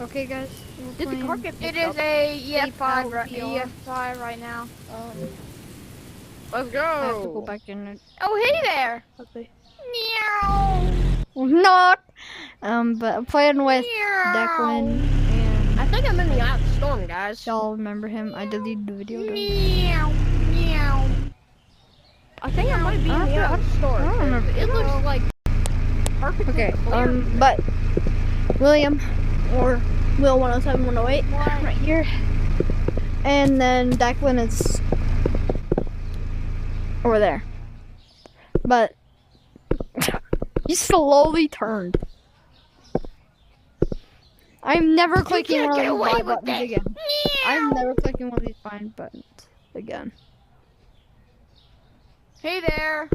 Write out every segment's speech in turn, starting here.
Okay, guys. Did the car get picked It is up? a EF5 VR. EF5 right now. Let's go. I have to go back in it. Oh, hey there. Okay. Meow. Not. But I'm playing with Meow. Declan, and I think I'm in the Eye of the Storm, guys. y'all remember him. I deleted the video. Though. Meow. Meow. I think I might be in the Eye of the Storm. I don't remember. It looks like perfectly Okay. clear. But William or Will 107 108 What? right here, and then Declan is over there. But he slowly turned. I'm never clicking can't one get of these away buy with buttons it. again. Meow. I'm never clicking one of these bind buttons again. Hey there.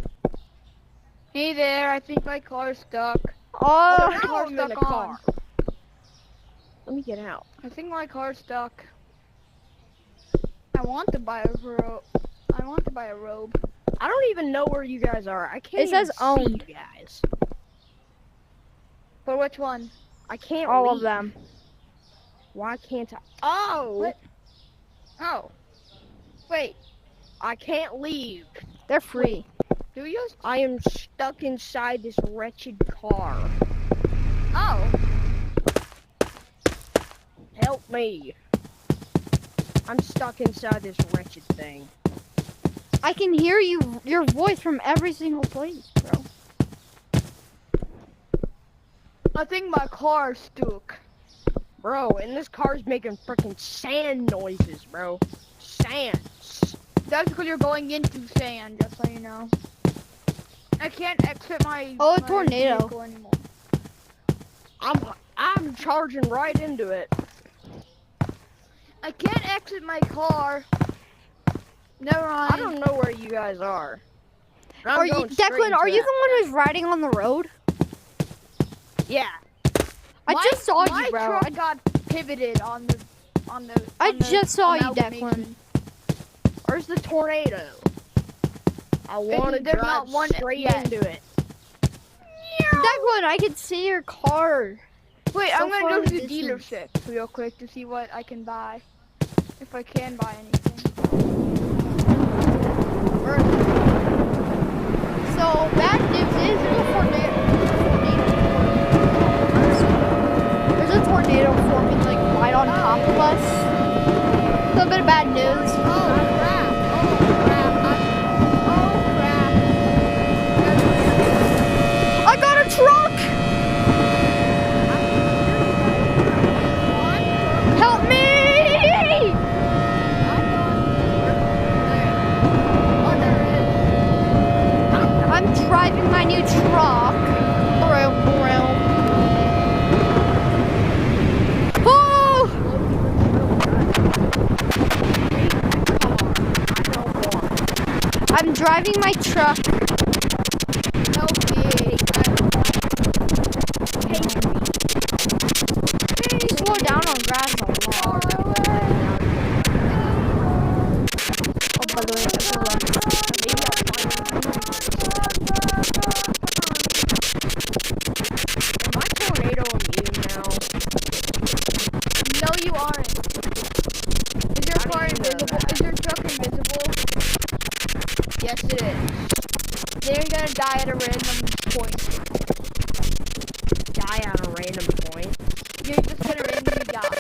Hey there. I think my car's stuck. Oh, So my now car's I'm in the stuck car. on. Let me get out. I think my car's stuck. I want to buy a robe. I want to buy a robe. I don't even know where you guys are. I can't It says even see owned. you guys. For which one? I can't all leave. of them. Why can't I? Oh! What? Oh. Wait. I can't leave. They're free. Do you? I am stuck inside this wretched car. Oh. Help me. I'm stuck inside this wretched thing. I can hear your voice from every single place, bro. I think my car's stuck. Bro, and this car's making freaking sand noises, bro. Sands. That's because you're going into sand, just so you know. I can't exit my. Oh, a my tornado. vehicle anymore. I'm charging right into it. I can't exit my car. Never mind. I don't know where you guys are. I'm Are you, going straight Declan? into Are you that. the one who's riding on the road? Yeah. I just saw my you, bro. truck got pivoted on the. I on the just saw you, amalgamation. Declan. Where's the tornado? I want to there's drive not one straight yet. into it. Declan, I can see your car. Wait, So I'm gonna far go in to the the distance. dealership real quick to see what I can buy. If I can buy anything. So bad news is there's a tornado. There's a tornado forming like right on top of us. A little bit of bad news. Oh crap! Oh crap! Oh crap! I got a truck. Help me! Oh, there it is. I'm driving my new truck. Oh! I'm driving my truck. Help me! Slow down on grass a lot. Oh, by the way, it's a run. Am I tornado immune now? No, you aren't. Is your car invisible? Is your truck invisible? Yes, it is. Then you're gonna die at a random point. Die at a random point. You're just gonna randomly die.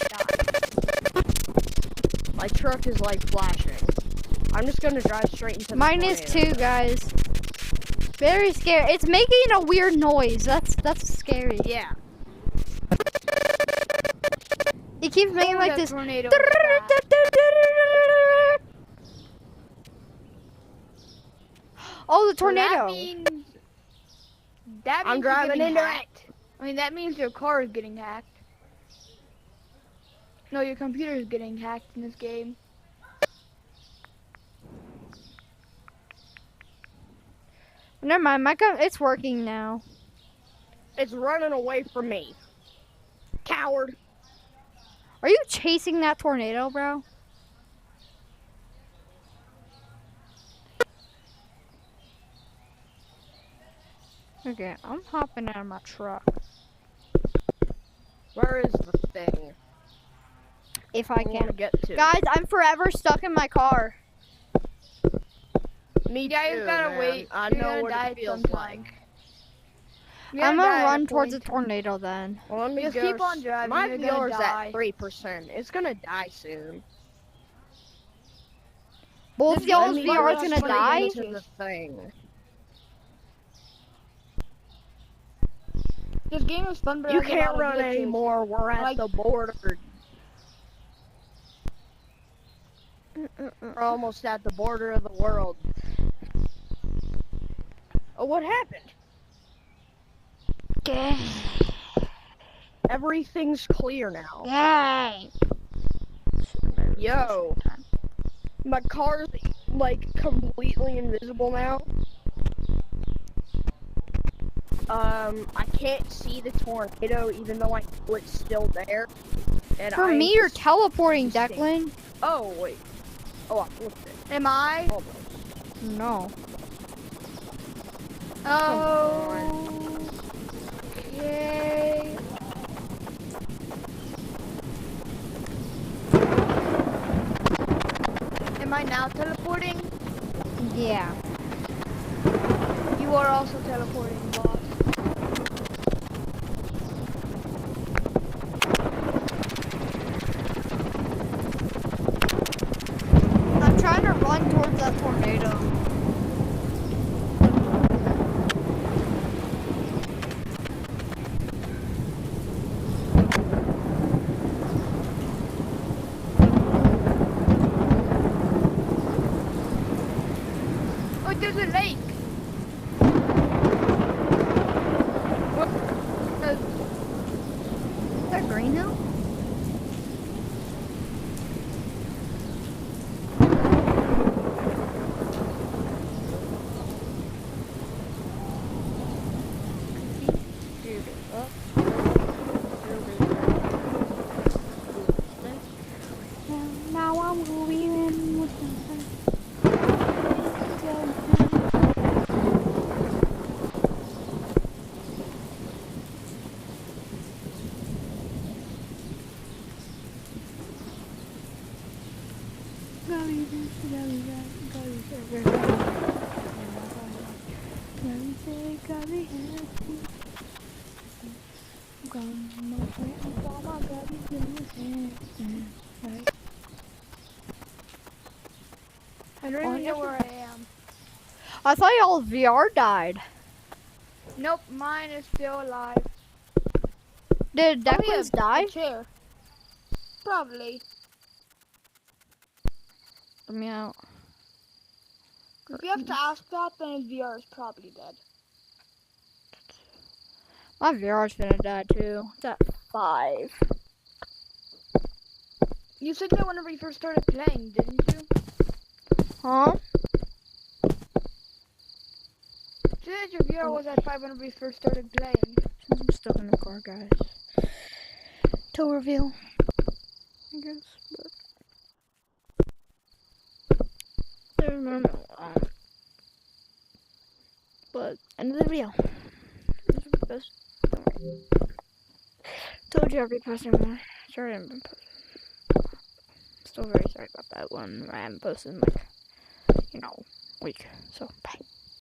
My truck is like flashing. I'm just gonna drive straight into the Mine is tornado. too, guys. Very scary. It's making a weird noise. That's scary. Yeah. It keeps making like that this. tornado is bad. Oh, the So tornado. That means I'm you're driving getting into hacked. I mean, that means your car is getting hacked. No, your computer is getting hacked in this game. Never mind. It's working now. It's running away from me. Coward. Are you chasing that tornado, bro? Okay, I'm hopping out of my truck. Where is the thing? if I I want to can. get to. Guys, I'm forever stuck in my car. Me Yeah, you too, gotta man. wait. I You're know gonna what die it feels sometime. like. You're I'm gonna gonna die at run a towards a point. tornado then. Well, let me Just go. keep on driving, My you're gonna VR's die. at 3%. It's gonna die soon. Both This y'all's game is VR is fun gonna for die? into ages. the thing. This game is fun, but You I get a can't lot of run glitches. anymore. We're at Like- the border. We're almost at the border of the world. Oh, what happened? Yay. Everything's clear now. Yay. Yo, my car's like completely invisible now. I can't see the tornado even though I know it's still there. And For I me, you're just- teleporting, just Declan. Oh wait. Oh, I flipped it. Am I? Almost. No. Oh. Okay. Am I now teleporting? Yeah. You are also teleporting, boss. I'm trying to run towards that tornado. Oh, there's a lake. Is that green now? Now I'm going with I don't even know where I am. I thought y'all's VR died. Nope, mine is still alive. Did Oh, yeah, Declan's die? the chair. Probably. Let me out. If you have to ask that, then VR is probably dead. My VR's gonna die too. It's at 5. You said that whenever you first started playing, didn't you? Huh? You said that your VR was at 5 whenever you first started playing. I'm stuck in the car, guys. Till reveal, I guess. But I remember. But end of the video. Told you I'd be posting more. Sorry I haven't been posting. Still very sorry about that one. I haven't posted in like, week. So bye.